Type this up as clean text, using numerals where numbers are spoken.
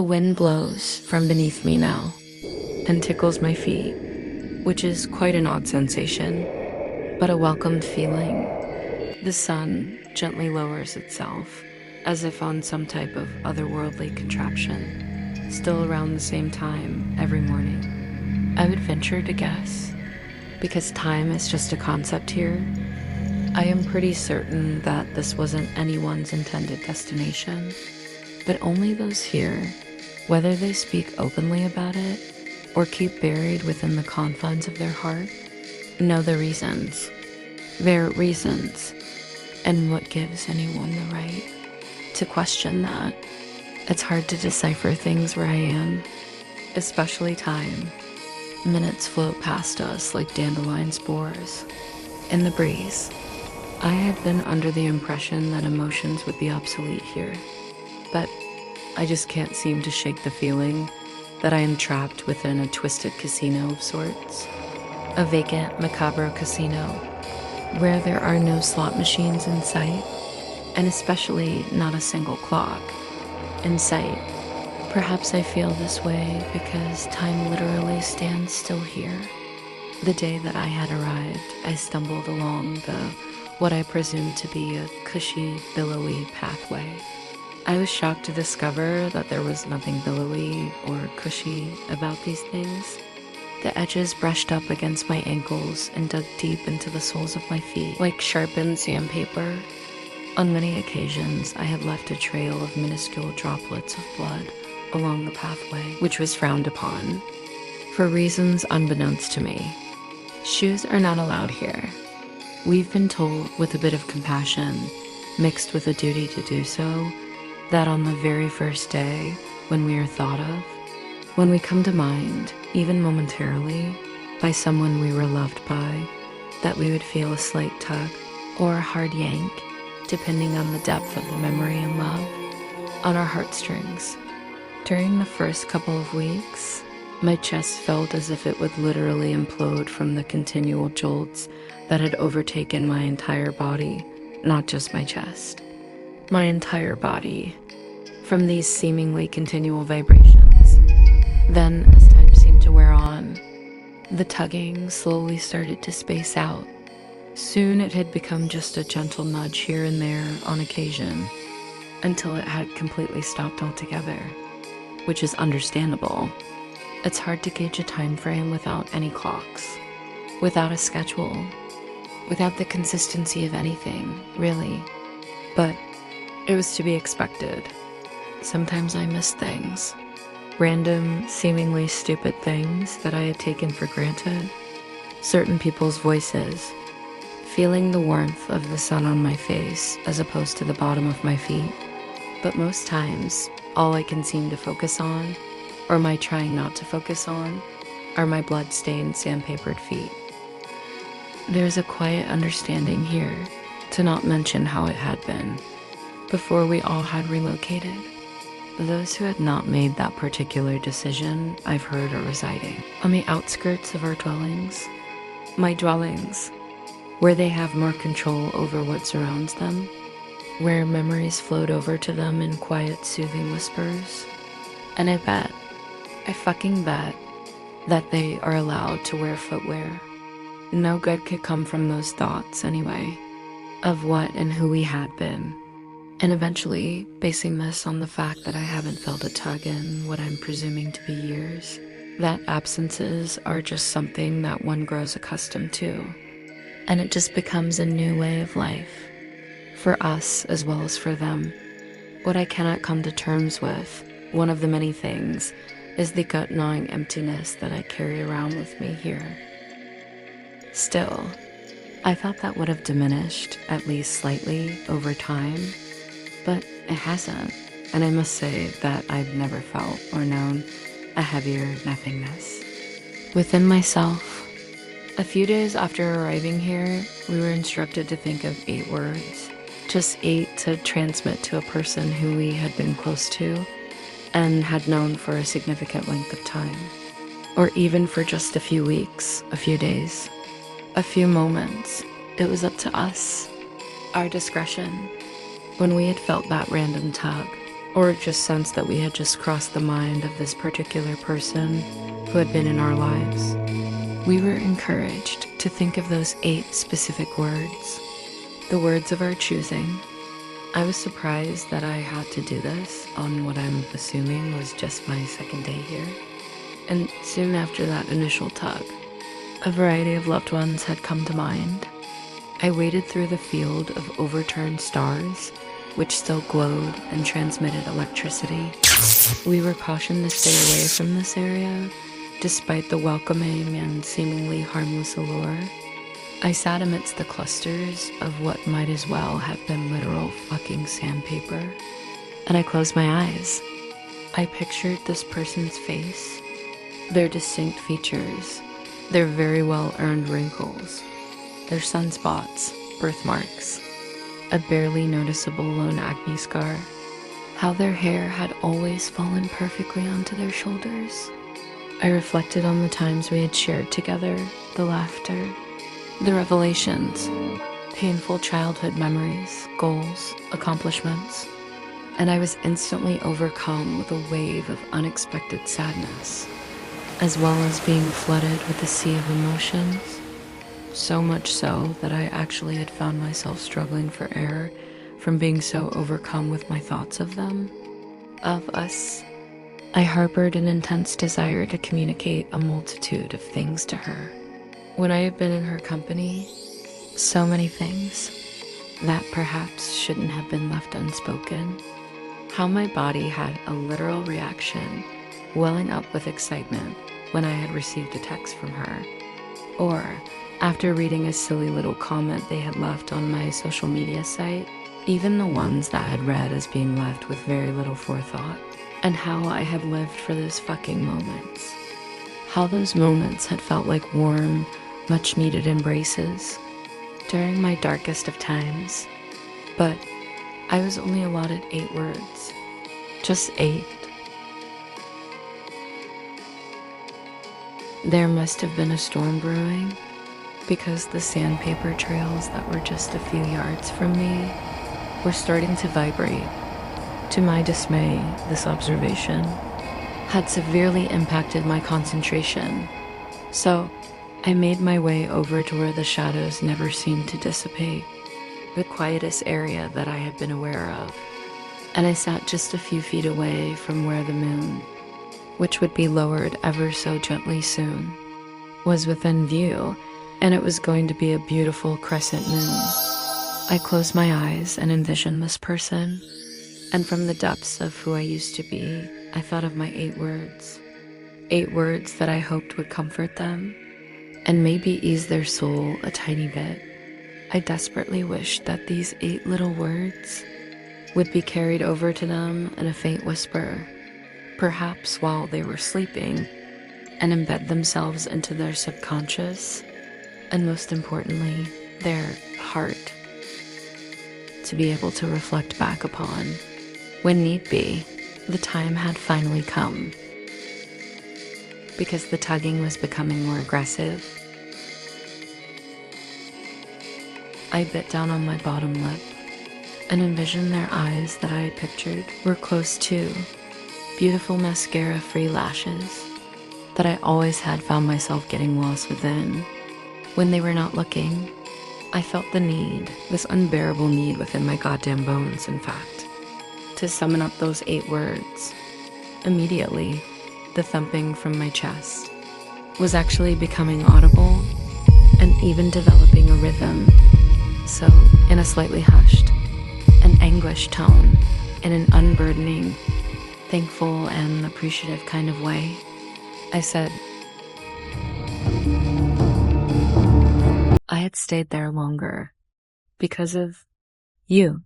The wind blows from beneath me now and tickles my feet, which is quite an odd sensation, but a welcomed feeling. The sun gently lowers itself, as if on some type of otherworldly contraption, still around the same time every morning. I would venture to guess, because time is just a concept here, I am pretty certain that this wasn't anyone's intended destination, but only those here, whether they speak openly about it or keep buried within the confines of their heart, know the reasons. Their reasons, and what gives anyone the right to question that. It's hard to decipher things where I am, especially time. Minutes float past us like dandelion spores. In the breeze, I had been under the impression that emotions would be obsolete here, but I just can't seem to shake the feeling that I am trapped within a twisted casino of sorts. A vacant, macabre casino where there are no slot machines in sight, and especially not a single clock in sight. Perhaps I feel this way because time literally stands still here. The day that I had arrived, I stumbled along what I presumed to be a cushy, billowy pathway. I was shocked to discover that there was nothing billowy or cushy about these things. The edges brushed up against my ankles and dug deep into the soles of my feet like sharpened sandpaper. On many occasions, I had left a trail of minuscule droplets of blood along the pathway, which was frowned upon, for reasons unbeknownst to me. Shoes are not allowed here. We've been told with a bit of compassion, mixed with a duty to do so, that on the very first day, when we are thought of, when we come to mind, even momentarily, by someone we were loved by, that we would feel a slight tug or a hard yank, depending on the depth of the memory and love, on our heartstrings. During the first couple of weeks, my chest felt as if it would literally implode from the continual jolts that had overtaken my entire body, not just my chest. My entire body, from these seemingly continual vibrations. Then, as time seemed to wear on, the tugging slowly started to space out. Soon it had become just a gentle nudge here and there on occasion, until it had completely stopped altogether, which is understandable. It's hard to gauge a time frame without any clocks, without a schedule, without the consistency of anything, really. But it was to be expected. Sometimes I missed things. Random, seemingly stupid things that I had taken for granted. Certain people's voices. Feeling the warmth of the sun on my face as opposed to the bottom of my feet. But most times, all I can seem to focus on, or my trying not to focus on, are my blood-stained, sandpapered feet. There's a quiet understanding here, to not mention how it had been, before we all had relocated. Those who had not made that particular decision, I've heard, are residing on the outskirts of our dwellings. My dwellings, where they have more control over what surrounds them, where memories float over to them in quiet, soothing whispers. And I fucking bet, that they are allowed to wear footwear. No good could come from those thoughts, anyway, of what and who we had been. And eventually, basing this on the fact that I haven't felt a tug in what I'm presuming to be years, that absences are just something that one grows accustomed to. And it just becomes a new way of life, for us as well as for them. What I cannot come to terms with, one of the many things, is the gut-gnawing emptiness that I carry around with me here. Still, I thought that would have diminished, at least slightly, over time, but it hasn't, and I must say that I've never felt or known a heavier nothingness. Within myself, a few days after arriving here, we were instructed to think of 8 words, just 8 to transmit to a person who we had been close to and had known for a significant length of time, or even for just a few weeks, a few days, a few moments. It was up to us, our discretion. When we had felt that random tug, or just sense that we had just crossed the mind of this particular person who had been in our lives. We were encouraged to think of those 8 specific words, the words of our choosing. I was surprised that I had to do this on what I'm assuming was just my second day here. And soon after that initial tug, a variety of loved ones had come to mind. I waded through the field of overturned stars, which still glowed and transmitted electricity. We were cautioned to stay away from this area, despite the welcoming and seemingly harmless allure. I sat amidst the clusters of what might as well have been literal fucking sandpaper, and I closed my eyes. I pictured this person's face, their distinct features, their very well-earned wrinkles, their sunspots, birthmarks, a barely noticeable lone acne scar, how their hair had always fallen perfectly onto their shoulders. I reflected on the times we had shared together, the laughter, the revelations, painful childhood memories, goals, accomplishments, and I was instantly overcome with a wave of unexpected sadness, as well as being flooded with a sea of emotions, so much so that I actually had found myself struggling for air from being so overcome with my thoughts of them, of us. I harbored an intense desire to communicate a multitude of things to her. When I had been in her company, so many things that perhaps shouldn't have been left unspoken. How my body had a literal reaction, welling up with excitement when I had received a text from her, or after reading a silly little comment they had left on my social media site, even the ones that had read as being left with very little forethought, and how I had lived for those fucking moments. How those moments had felt like warm, much-needed embraces during my darkest of times. But I was only allotted 8 words. Just 8. There must have been a storm brewing, because the sandpaper trails that were just a few yards from me were starting to vibrate. To my dismay, this observation had severely impacted my concentration, so I made my way over to where the shadows never seemed to dissipate, the quietest area that I had been aware of, and I sat just a few feet away from where the moon, which would be lowered ever so gently soon, was within view, and it was going to be a beautiful crescent moon. I closed my eyes and envisioned this person, and from the depths of who I used to be, I thought of my 8 words. 8 words that I hoped would comfort them, and maybe ease their soul a tiny bit. I desperately wished that these 8 little words would be carried over to them in a faint whisper, perhaps while they were sleeping, and embed themselves into their subconscious, and most importantly, their heart, to be able to reflect back upon when need be. The time had finally come, because the tugging was becoming more aggressive. I bit down on my bottom lip and envisioned their eyes that I had pictured were close to beautiful mascara-free lashes that I always had found myself getting lost within. When they were not looking, I felt the need, this unbearable need within my goddamn bones, in fact, to summon up those 8 words. Immediately, the thumping from my chest was actually becoming audible and even developing a rhythm. So, in a slightly hushed and anguished tone, in an unburdening, thankful and appreciative kind of way, I said, I had stayed there longer because of you.